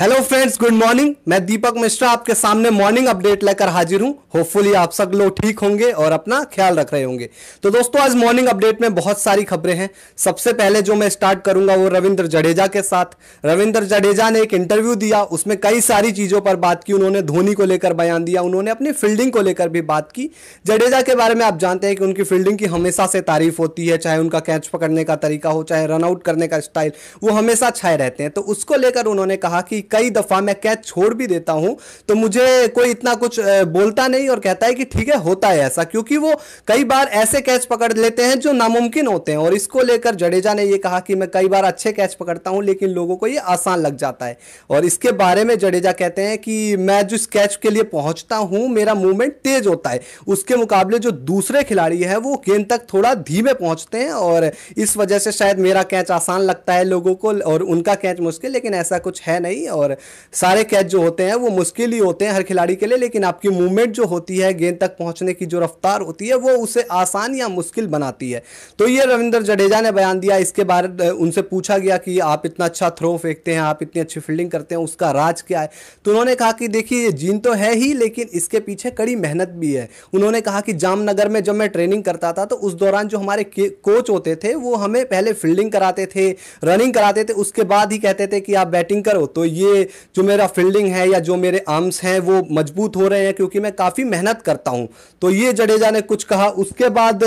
Hello friends, good morning. मैं दीपक मिश्रा आपके सामने मॉर्निंग अपडेट लेकर हाजिर हूं। होपफुली आप सब लोग ठीक होंगे और अपना ख्याल रख रहे होंगे। तो दोस्तों, आज मॉर्निंग अपडेट में बहुत सारी खबरें हैं। सबसे पहले जो मैं स्टार्ट करूंगा वो रविंद्र जडेजा के साथ। रविंद्र जडेजा ने एक इंटरव्यू दिया, उसमें कई सारी चीजों पर बात की। उन्होंने धोनी को लेकर बयान दिया, उन्होंने अपनी फील्डिंग को लेकर भी बात की। जडेजा के बारे में आप जानते हैं कि उनकी फील्डिंग की हमेशा से तारीफ होती है, चाहे उनका कैच पकड़ने का तरीका हो, चाहे रनआउट करने का स्टाइल, वो हमेशा छाए रहते हैं। तो उसको लेकर उन्होंने कहा कि कई दफा मैं कैच छोड़ भी देता हूं तो मुझे कोई इतना कुछ बोलता नहीं और कहता है कि ठीक है, होता है ऐसा, क्योंकि वो कई बार ऐसे कैच पकड़ लेते हैं जो नामुमकिन होते हैं। और इसको लेकर जडेजा ने यह कहा कि मैं कई बार अच्छे कैच पकड़ता हूं लेकिन लोगों को यह आसान लग जाता है। और इसके बारे में जडेजा कहते हैं कि मैं जिस कैच के लिए पहुंचता हूं मेरा मूवमेंट तेज होता है, उसके मुकाबले जो दूसरे खिलाड़ी है वो गेंद तक थोड़ा धीमे पहुंचते हैं और इस वजह से शायद मेरा कैच आसान लगता है लोगों को और उनका कैच मुश्किल। लेकिन ऐसा कुछ है नहीं, और सारे कैच जो होते हैं वो मुश्किल ही होते हैं हर खिलाड़ी के लिए, लेकिन आपकी मूवमेंट जो होती है, गेंद तक पहुंचने की जो रफ्तार होती है, वो उसे आसान या मुश्किल बनाती है। तो ये रविंद्र जडेजा ने बयान दिया। इसके बाद उनसे पूछा गया कि आप इतना अच्छा थ्रो फेंकते हैं, आप इतनी अच्छी फील्डिंग करते हैं, उसका राज क्या है? तो उन्होंने कहा कि देखिए, जीन तो है ही लेकिन इसके पीछे कड़ी मेहनत भी है। उन्होंने कहा कि जामनगर में जब मैं ट्रेनिंग करता था तो उस दौरान जो हमारे कोच होते थे वो हमें पहले फील्डिंग कराते थे, रनिंग कराते थे, उसके बाद ही कहते थे कि आप बैटिंग करो। तो ये जो मेरा फील्डिंग है या जो मेरे आर्म्स हैं वो मजबूत हो रहे हैं क्योंकि मैं काफ़ी मेहनत करता हूं। तो ये जडेजा ने कुछ कहा। उसके बाद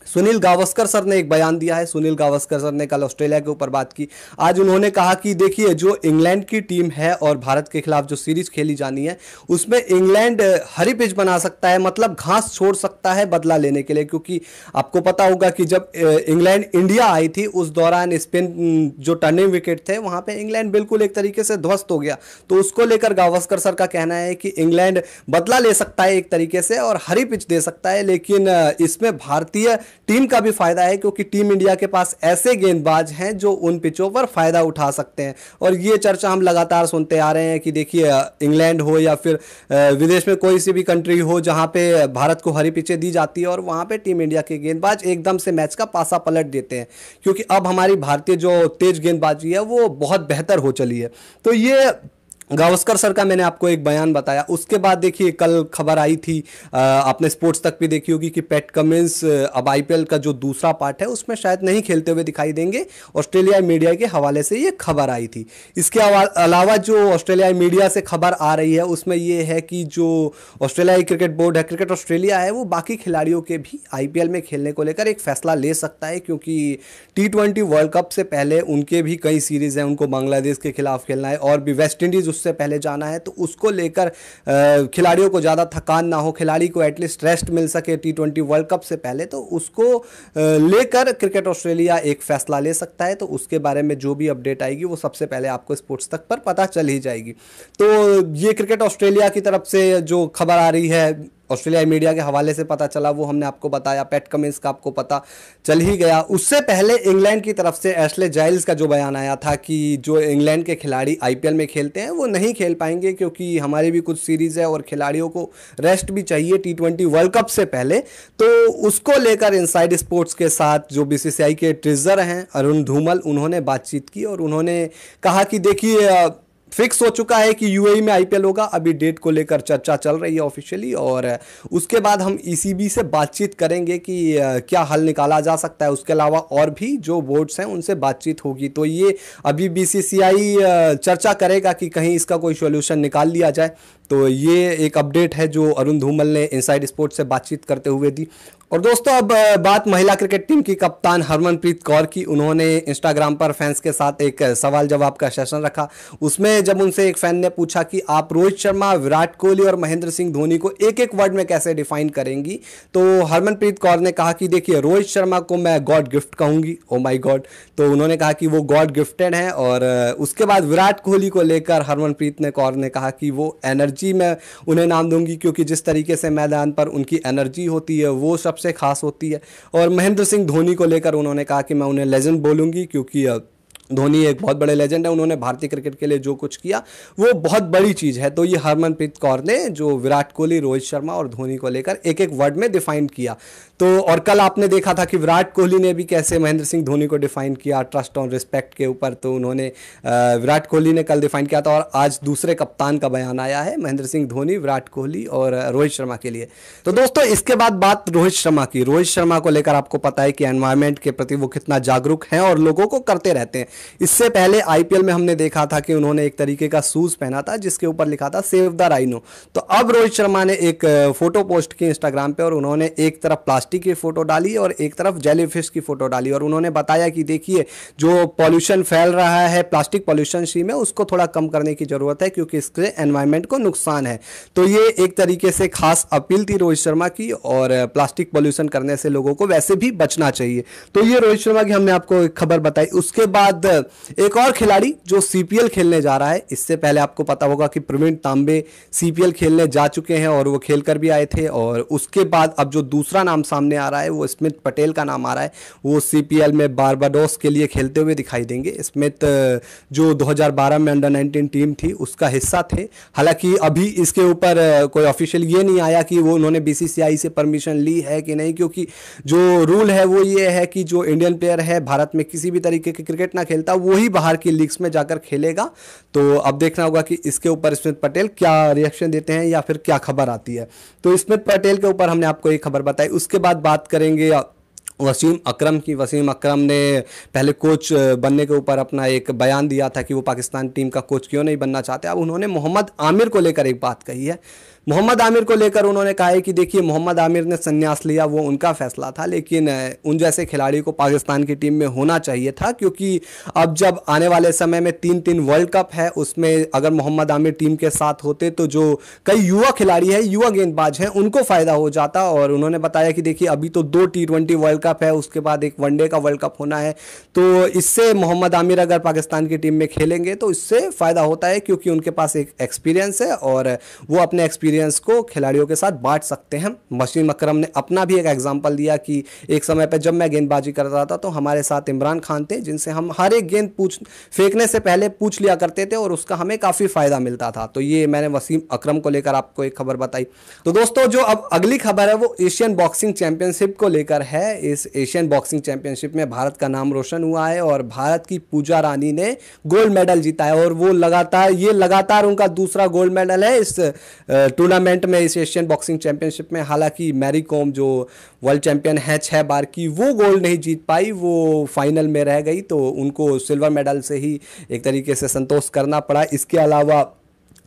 सुनील गावस्कर सर ने एक बयान दिया है। सुनील गावस्कर सर ने कल ऑस्ट्रेलिया के ऊपर बात की। आज उन्होंने कहा कि देखिए, जो इंग्लैंड की टीम है और भारत के खिलाफ जो सीरीज खेली जानी है उसमें इंग्लैंड हरी पिच बना सकता है, मतलब घास छोड़ सकता है बदला लेने के लिए। क्योंकि आपको पता होगा कि जब इंग्लैंड इंडिया आई थी उस दौरान स्पिन जो टर्निंग विकेट थे वहां पे इंग्लैंड बिल्कुल एक तरीके से ध्वस्त हो गया। तो उसको लेकर गावस्कर सर का कहना है कि इंग्लैंड बदला ले सकता है एक तरीके से और हरी पिच दे सकता है, लेकिन इसमें भारतीय टीम का भी फायदा है क्योंकि टीम इंडिया के पास ऐसे गेंदबाज हैं जो उन पिचों पर फायदा उठा सकते हैं। और ये चर्चा हम लगातार सुनते आ रहे हैं कि देखिए, इंग्लैंड हो या फिर विदेश में कोई सी भी कंट्री हो जहां पे भारत को हरी पिचें दी जाती है और वहां पे टीम इंडिया के गेंदबाज एकदम से मैच का पासा पलट देते हैं, क्योंकि अब हमारी भारतीय जो तेज गेंदबाजी है वो बहुत बेहतर हो चली है। तो ये गावस्कर सर का मैंने आपको एक बयान बताया। उसके बाद देखिए, कल खबर आई थी, आपने स्पोर्ट्स तक भी देखी होगी कि पैट कमिंस अब आईपीएल का जो दूसरा पार्ट है उसमें शायद नहीं खेलते हुए दिखाई देंगे। ऑस्ट्रेलियाई मीडिया के हवाले से ये खबर आई थी। इसके अलावा जो ऑस्ट्रेलियाई मीडिया से खबर आ रही है उसमें ये है कि जो ऑस्ट्रेलियाई क्रिकेट बोर्ड है, क्रिकेट ऑस्ट्रेलिया है, वो बाकी खिलाड़ियों के भी आईपीएल में खेलने को लेकर एक फैसला ले सकता है, क्योंकि T20 वर्ल्ड कप से पहले उनके भी कई सीरीज हैं, उनको बांग्लादेश के खिलाफ खेलना है और भी वेस्ट इंडीज से पहले जाना है। तो उसको लेकर खिलाड़ियों को ज़्यादा थकान ना हो, खिलाड़ी को एटलीस्ट रेस्ट मिल सके T20 वर्ल्ड कप से पहले, तो उसको लेकर क्रिकेट ऑस्ट्रेलिया एक फैसला ले सकता है। तो उसके बारे में जो भी अपडेट आएगी वो सबसे पहले आपको स्पोर्ट्स तक पर पता चल ही जाएगी। तो ये क्रिकेट ऑस्ट्रेलिया की तरफ से जो खबर आ रही है, ऑस्ट्रेलियाई मीडिया के हवाले से पता चला, वो हमने आपको बताया। पैट कमिंस का आपको पता चल ही गया। उससे पहले इंग्लैंड की तरफ से एशले जाइल्स का जो बयान आया था कि जो इंग्लैंड के खिलाड़ी आईपीएल में खेलते हैं वो नहीं खेल पाएंगे क्योंकि हमारी भी कुछ सीरीज़ है और खिलाड़ियों को रेस्ट भी चाहिए T20 वर्ल्ड कप से पहले। तो उसको लेकर इनसाइड स्पोर्ट्स के साथ जो बीसीसीआई के ट्रेजर हैं अरुण धूमल, उन्होंने बातचीत की और उन्होंने कहा कि देखिए, फिक्स हो चुका है कि यूएई में आईपीएल होगा। अभी डेट को लेकर चर्चा चल रही है ऑफिशियली, और उसके बाद हम ईसीबी से बातचीत करेंगे कि क्या हल निकाला जा सकता है। उसके अलावा और भी जो बोर्ड्स हैं उनसे बातचीत होगी। तो ये अभी बीसीसीआई चर्चा करेगा कि कहीं इसका कोई सॉल्यूशन निकाल लिया जाए। तो ये एक अपडेट है जो अरुण धूमल ने इनसाइड स्पोर्ट्स से बातचीत करते हुए दी। और दोस्तों, अब बात महिला क्रिकेट टीम की कप्तान हरमनप्रीत कौर की। उन्होंने इंस्टाग्राम पर फैंस के साथ एक सवाल जवाब का सेशन रखा। उसमें जब उनसे एक फैन ने पूछा कि आप रोहित शर्मा, विराट कोहली और महेंद्र सिंह धोनी को एक एक वर्ड में कैसे डिफाइन करेंगी, तो हरमनप्रीत कौर ने कहा कि देखिए, रोहित शर्मा को मैं गॉड गिफ्ट कहूंगी। Oh my God. तो उन्होंने कहा कि वो गॉड गिफ्टेड है। और उसके बाद विराट कोहली को लेकर हरमनप्रीत कौर ने कहा कि वो एनर्जी में उन्हें नाम दूंगी, क्योंकि जिस तरीके से मैदान पर उनकी एनर्जी होती है वो सबसे खास होती है। और महेंद्र सिंह धोनी को लेकर उन्होंने कहा कि मैं उन्हें लेजेंड बोलूंगी, क्योंकि धोनी एक बहुत बड़े लेजेंड है, उन्होंने भारतीय क्रिकेट के लिए जो कुछ किया वो बहुत बड़ी चीज़ है। तो ये हरमनप्रीत कौर ने जो विराट कोहली, रोहित शर्मा और धोनी को लेकर एक एक वर्ड में डिफाइन किया। तो और कल आपने देखा था कि विराट कोहली ने भी कैसे महेंद्र सिंह धोनी को डिफाइन किया ट्रस्ट और रिस्पेक्ट के ऊपर। तो उन्होंने विराट कोहली ने कल डिफाइन किया था और आज दूसरे कप्तान का बयान आया है महेंद्र सिंह धोनी, विराट कोहली और रोहित शर्मा के लिए। तो दोस्तों इसके बाद बात रोहित शर्मा की। रोहित शर्मा को लेकर आपको पता है कि एनवायरमेंट के प्रति वो कितना जागरूक हैं और लोगों को करते रहते हैं। इससे पहले आईपीएल में हमने देखा था कि उन्होंने एक तरीके का शूज पहना था जिसके ऊपर लिखा था सेव द राइनो। तो अब रोहित शर्मा ने एक फोटो पोस्ट की इंस्टाग्राम पे और उन्होंने एक तरफ प्लास्टिक की फोटो डाली और एक तरफ जेलीफिश की फोटो डाली और उन्होंने बताया कि देखिए जो पॉल्यूशन फैल रहा है प्लास्टिक पॉल्यूशन सी में, उसको थोड़ा कम करने की जरूरत है क्योंकि इससे एनवायरमेंट को नुकसान है। तो ये एक तरीके से खास अपील थी रोहित शर्मा की और प्लास्टिक पॉल्यूशन करने से लोगों को वैसे भी बचना चाहिए। तो ये रोहित शर्मा की हमने आपको एक खबर बताई। उसके बाद एक और खिलाड़ी जो सीपीएल खेलने जा रहा है, इससे पहले आपको पता होगा कि प्रवीण तांबे सीपीएल खेलने जा चुके हैं और वो खेलकर भी आए थे। और उसके बाद अब जो दूसरा नाम सामने आ रहा है वो स्मिथ पटेल का नाम आ रहा है। वो सीपीएल में बारबाडोस के लिए खेलते हुए दिखाई देंगे। स्मिथ जो 2012 में अंडर 19 टीम थी उसका हिस्सा थे। हालांकि अभी इसके ऊपर कोई ऑफिशियल ये नहीं आया कि वो उन्होंने बीसीसीआई से परमिशन ली है कि नहीं, क्योंकि जो रूल है वो ये है कि जो इंडियन प्लेयर है भारत में किसी भी तरीके की क्रिकेट ना खेलता वही बाहर की लीग्स में जाकर खेलेगा। तो अब देखना होगा कि इसके ऊपर स्मिथ पटेल क्या रिएक्शन देते हैं या फिर क्या खबर आती है। तो स्मिथ पटेल के ऊपर हमने आपको एक खबर बताई। उसके बाद बात करेंगे वसीम अकरम की। वसीम अकरम ने पहले कोच बनने के ऊपर अपना एक बयान दिया था कि वो पाकिस्तान टीम का कोच क्यों नहीं बनना चाहते। अब उन्होंने मोहम्मद आमिर को लेकर एक बात कही है। मोहम्मद आमिर को लेकर उन्होंने कहा है कि देखिए मोहम्मद आमिर ने संन्यास लिया वो उनका फैसला था, लेकिन उन जैसे खिलाड़ी को पाकिस्तान की टीम में होना चाहिए था, क्योंकि अब जब आने वाले समय में 3-3 वर्ल्ड कप है उसमें अगर मोहम्मद आमिर टीम के साथ होते तो जो कई युवा खिलाड़ी हैं, युवा गेंदबाज हैं, उनको फ़ायदा हो जाता। और उन्होंने बताया कि देखिए अभी तो 2 T20 वर्ल्ड कप है, उसके बाद एक वनडे का वर्ल्ड कप होना है। तो इससे मोहम्मद आमिर अगर पाकिस्तान की टीम में खेलेंगे तो इससे फ़ायदा होता है क्योंकि उनके पास एक एक्सपीरियंस है और वो अपने एक्सपीरियंस को खिलाड़ियों के साथ बांट सकते हैं। वसीम अकरम ने अपना भी एक एग्जांपल दिया कि एक समय पर जब मैं गेंदबाजी करता था तो हमारे साथ इमरान खान थे जिनसे हम हर एक गेंद फेंकने से पहले पूछ लिया करते थे और उसका हमें काफ़ी फ़ायदा मिलता था। तो ये मैंने वसीम अकरम को लेकर आपको एक खबर बताई। तो दोस्तों जो अब अगली खबर है वो एशियन बॉक्सिंग चैंपियनशिप को लेकर है। इस एशियन बॉक्सिंग चैंपियनशिप में भारत का नाम रोशन हुआ है और भारत की पूजा रानी ने गोल्ड मेडल जीता है और वो लगातार उनका दूसरा गोल्ड मेडल है इस टूर्नामेंट में, इस एशियन बॉक्सिंग चैंपियनशिप में। हालांकि मैरी कॉम जो वर्ल्ड चैंपियन है 6 बार की, वो गोल्ड नहीं जीत पाई, वो फाइनल में रह गई। तो उनको सिल्वर मेडल से ही एक तरीके से संतोष करना पड़ा। इसके अलावा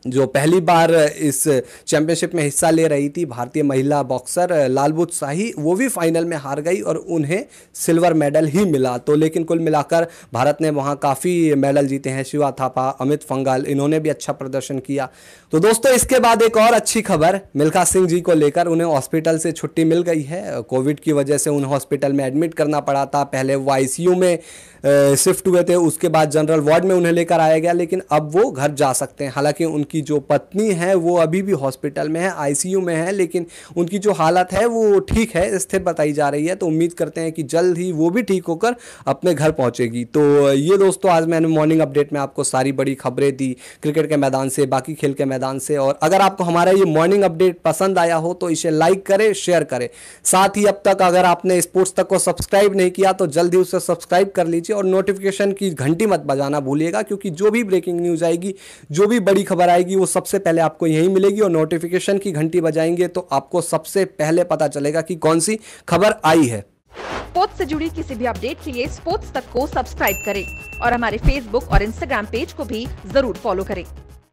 जो पहली बार इस चैंपियनशिप में हिस्सा ले रही थी भारतीय महिला बॉक्सर लालबुत शाही, वो भी फाइनल में हार गई और उन्हें सिल्वर मेडल ही मिला। तो लेकिन कुल मिलाकर भारत ने वहाँ काफ़ी मेडल जीते हैं। शिवा थापा, अमित पंघाल, इन्होंने भी अच्छा प्रदर्शन किया। तो दोस्तों इसके बाद एक और अच्छी खबर मिल्खा सिंह जी को लेकर, उन्हें हॉस्पिटल से छुट्टी मिल गई है। कोविड की वजह से उन्हें हॉस्पिटल में एडमिट करना पड़ा था। पहले वो आईसीयू में शिफ्ट हुए थे, उसके बाद जनरल वार्ड में उन्हें लेकर आया गया, लेकिन अब वो घर जा सकते हैं। हालांकि उनकी जो पत्नी है वो अभी भी हॉस्पिटल में है, आईसीयू में है, लेकिन उनकी जो हालत है वो ठीक है, स्थिर बताई जा रही है। तो उम्मीद करते हैं कि जल्द ही वो भी ठीक होकर अपने घर पहुंचेगी। तो ये दोस्तों आज मैंने मॉर्निंग अपडेट में आपको सारी बड़ी खबरें दी क्रिकेट के मैदान से, बाकी खेल के मैदान से। और अगर आपको हमारा ये मॉर्निंग अपडेट पसंद आया हो तो इसे लाइक करें, शेयर करें। साथ ही अब तक अगर आपने स्पोर्ट्स तक को सब्सक्राइब नहीं किया तो जल्दी उसे सब्सक्राइब कर लीजिए और नोटिफिकेशन की घंटी मत बजाना भूलिएगा, क्योंकि जो भी ब्रेकिंग न्यूज आएगी, जो भी बड़ी खबर आएगी, वो सबसे पहले आपको यहीं मिलेगी। और नोटिफिकेशन की घंटी बजाएंगे तो आपको सबसे पहले पता चलेगा कि कौन सी खबर आई है। स्पोर्ट्स से जुड़ी किसी भी अपडेट के लिए स्पोर्ट्स तक को सब्सक्राइब करें और हमारे फेसबुक और इंस्टाग्राम पेज को भी जरूर फॉलो करें।